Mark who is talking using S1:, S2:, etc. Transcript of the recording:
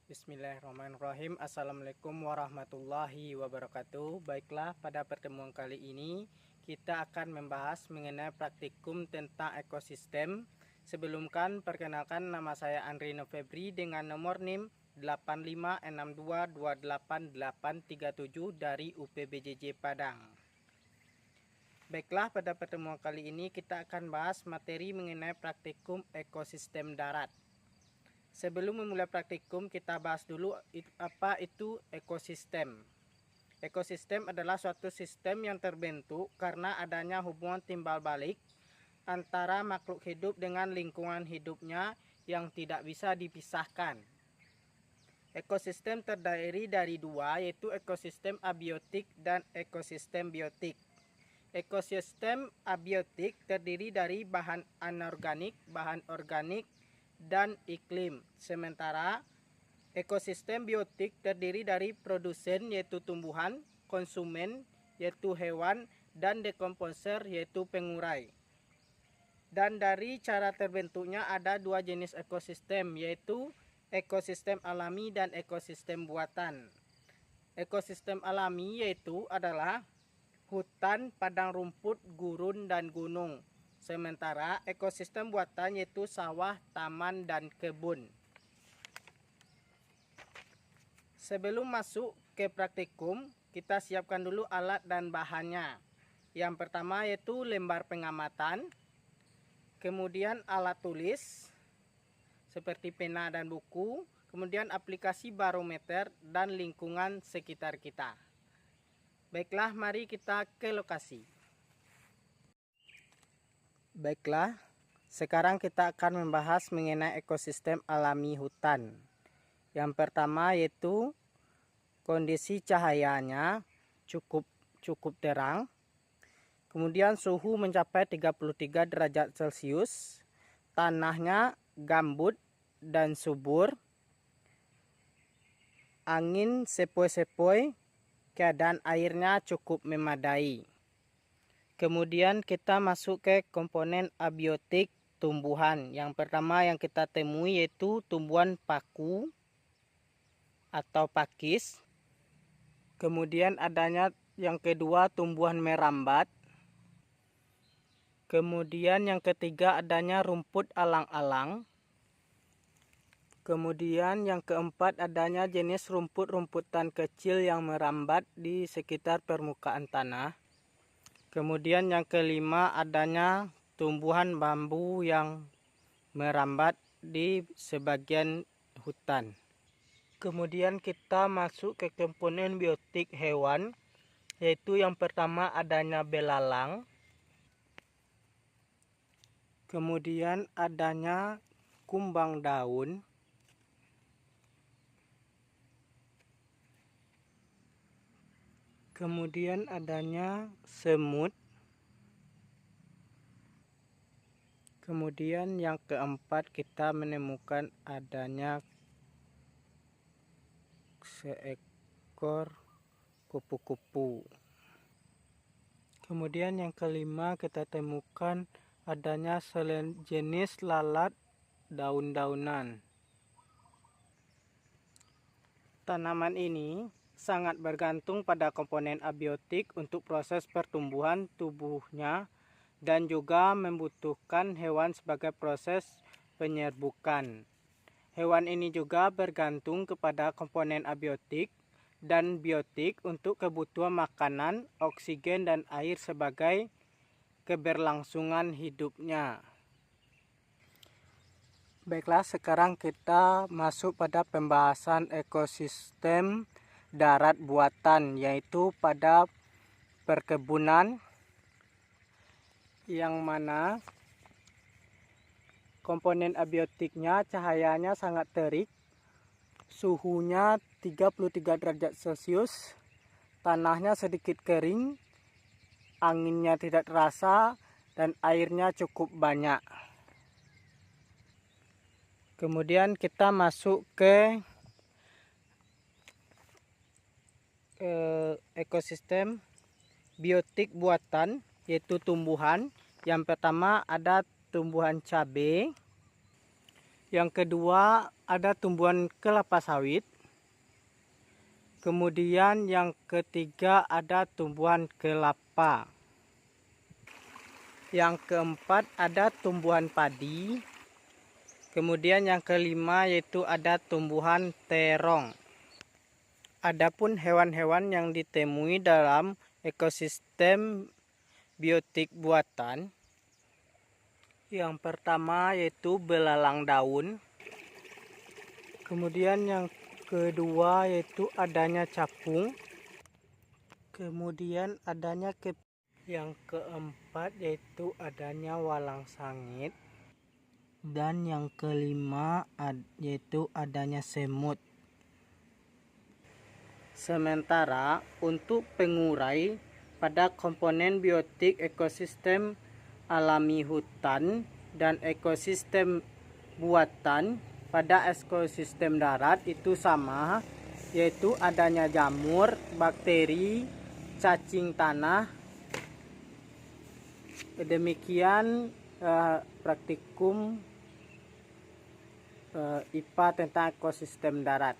S1: Bismillahirrahmanirrahim. Assalamualaikum warahmatullahi wabarakatuh. Baiklah, pada pertemuan kali ini kita akan membahas mengenai praktikum tentang ekosistem. Sebelumkan, perkenalkan nama saya Andri Novebri dengan nomor NIM 8562288837 dari UPBJJ Padang. Baiklah, pada pertemuan kali ini kita akan bahas materi mengenai praktikum ekosistem darat. Sebelum memulai praktikum, kita bahas dulu apa itu ekosistem. Ekosistem adalah suatu sistem yang terbentuk karena adanya hubungan timbal balik antara makhluk hidup dengan lingkungan hidupnya yang tidak bisa dipisahkan. Ekosistem terdiri dari dua, yaitu ekosistem abiotik dan ekosistem biotik. Ekosistem abiotik terdiri dari bahan anorganik, bahan organik, dan iklim. Sementara ekosistem biotik terdiri dari produsen yaitu tumbuhan, konsumen yaitu hewan, dan dekomposer yaitu pengurai. Dan dari cara terbentuknya ada dua jenis ekosistem, yaitu ekosistem alami dan ekosistem buatan. Ekosistem alami yaitu adalah hutan, padang rumput, gurun, dan gunung. Sementara ekosistem buatan yaitu sawah, taman, dan kebun. Sebelum masuk ke praktikum, kita siapkan dulu alat dan bahannya. Yang pertama yaitu lembar pengamatan, kemudian alat tulis seperti pena dan buku, kemudian aplikasi barometer dan lingkungan sekitar kita. Baiklah, mari kita ke lokasi. Baiklah, sekarang kita akan membahas mengenai ekosistem alami hutan. Yang pertama yaitu kondisi cahayanya cukup terang. Kemudian suhu mencapai 33 derajat Celcius. Tanahnya gambut dan subur. Angin sepoi-sepoi, keadaan airnya cukup memadai. Kemudian kita masuk ke komponen abiotik tumbuhan. Yang pertama yang kita temui yaitu tumbuhan paku atau pakis. Kemudian adanya yang kedua tumbuhan merambat. Kemudian yang ketiga adanya rumput alang-alang. Kemudian yang keempat adanya jenis rumput-rumputan kecil yang merambat di sekitar permukaan tanah. Kemudian yang kelima adanya tumbuhan bambu yang merambat di sebagian hutan. Kemudian kita masuk ke komponen biotik hewan, yaitu yang pertama adanya belalang. Kemudian adanya kumbang daun. Kemudian adanya semut. Kemudian yang keempat kita menemukan adanya seekor kupu-kupu. Kemudian yang kelima kita temukan adanya jenis lalat daun-daunan. Tanaman ini sangat bergantung pada komponen abiotik untuk proses pertumbuhan tubuhnya dan juga membutuhkan hewan sebagai proses penyerbukan. Hewan ini juga bergantung kepada komponen abiotik dan biotik untuk kebutuhan makanan, oksigen, dan air sebagai keberlangsungan hidupnya. Baiklah, sekarang kita masuk pada pembahasan ekosistem darat buatan, yaitu pada perkebunan, yang mana komponen abiotiknya cahayanya sangat terik, suhunya 33 derajat Celcius, tanahnya sedikit kering, anginnya tidak terasa, dan airnya cukup banyak. Kemudian kita masuk ke ekosistem biotik buatan, yaitu tumbuhan. Yang pertama ada tumbuhan cabai. Yang kedua ada tumbuhan kelapa sawit. Kemudian yang ketiga ada tumbuhan kelapa. Yang keempat ada tumbuhan padi. Kemudian yang kelima yaitu ada tumbuhan terong. Adapun hewan-hewan yang ditemui dalam ekosistem biotik buatan, yang pertama yaitu belalang daun. Kemudian yang kedua yaitu adanya capung. Kemudian adanya yang keempat yaitu adanya walang sangit. Dan yang kelima yaitu adanya semut. Sementara untuk pengurai pada komponen biotik ekosistem alami hutan dan ekosistem buatan, pada ekosistem darat itu sama, yaitu adanya jamur, bakteri, cacing tanah. Demikian praktikum IPA tentang ekosistem darat.